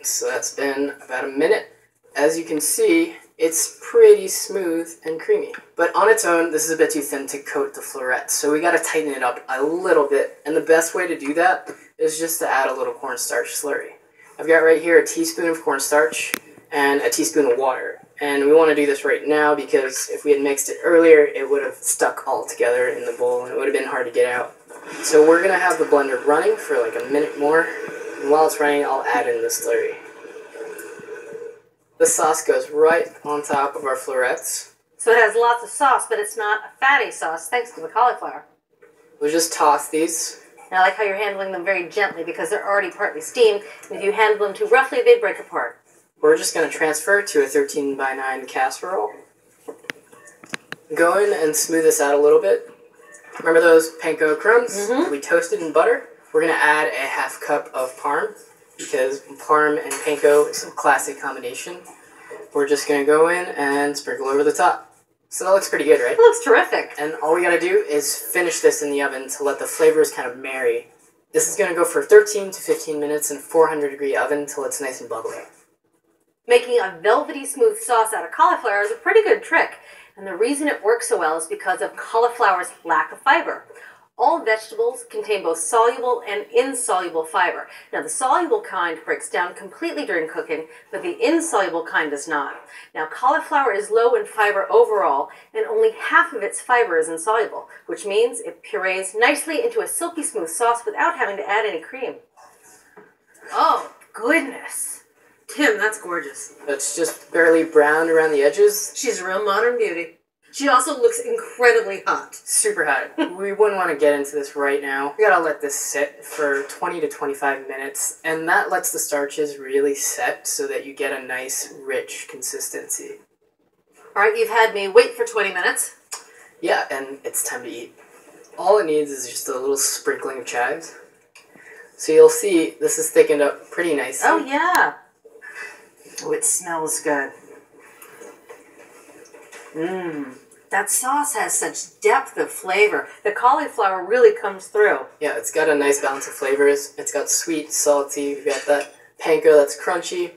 So that's been about a minute. As you can see, it's pretty smooth and creamy. But on its own, this is a bit too thin to coat the florets, so we gotta tighten it up a little bit. And the best way to do that is just to add a little cornstarch slurry. I've got right here a teaspoon of cornstarch and a teaspoon of water. And we want to do this right now because if we had mixed it earlier, it would have stuck all together in the bowl and it would have been hard to get out. So we're going to have the blender running for like a minute more. And while it's running, I'll add in the slurry. The sauce goes right on top of our florets. So it has lots of sauce, but it's not a fatty sauce thanks to the cauliflower. We'll just toss these. And I like how you're handling them very gently because they're already partly steamed. And if you handle them too roughly, they break apart. We're just going to transfer to a 13x9 casserole. Go in and smooth this out a little bit. Remember those panko crumbs that we toasted in butter? We're going to add a half cup of parm because parm and panko is a classic combination. We're just going to go in and sprinkle over the top. So that looks pretty good, right? It looks terrific. And all we got to do is finish this in the oven to let the flavors kind of marry. This is going to go for 13 to 15 minutes in a 400-degree oven until it's nice and bubbly. Making a velvety smooth sauce out of cauliflower is a pretty good trick, and the reason it works so well is because of cauliflower's lack of fiber. All vegetables contain both soluble and insoluble fiber. Now, the soluble kind breaks down completely during cooking, but the insoluble kind does not. Now, cauliflower is low in fiber overall, and only half of its fiber is insoluble, which means it purees nicely into a silky smooth sauce without having to add any cream. Oh, goodness. Tim, that's gorgeous. It's just barely browned around the edges. She's a real modern beauty. She also looks incredibly hot. Super hot. We wouldn't want to get into this right now. We gotta let this sit for 20 to 25 minutes, and that lets the starches really set so that you get a nice, rich consistency. All right, you've had me wait for 20 minutes. Yeah, and it's time to eat. All it needs is just a little sprinkling of chives. So you'll see this is thickened up pretty nicely. Oh, yeah. Oh, it smells good. Mmm. That sauce has such depth of flavor. The cauliflower really comes through. Yeah, it's got a nice balance of flavors. It's got sweet, salty, we've got that panko that's crunchy,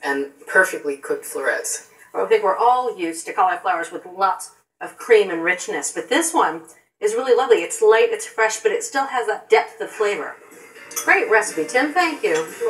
and perfectly cooked florets. I think we're all used to cauliflowers with lots of cream and richness, but this one is really lovely. It's light, it's fresh, but it still has that depth of flavor. Great recipe, Tim. Thank you. You're welcome.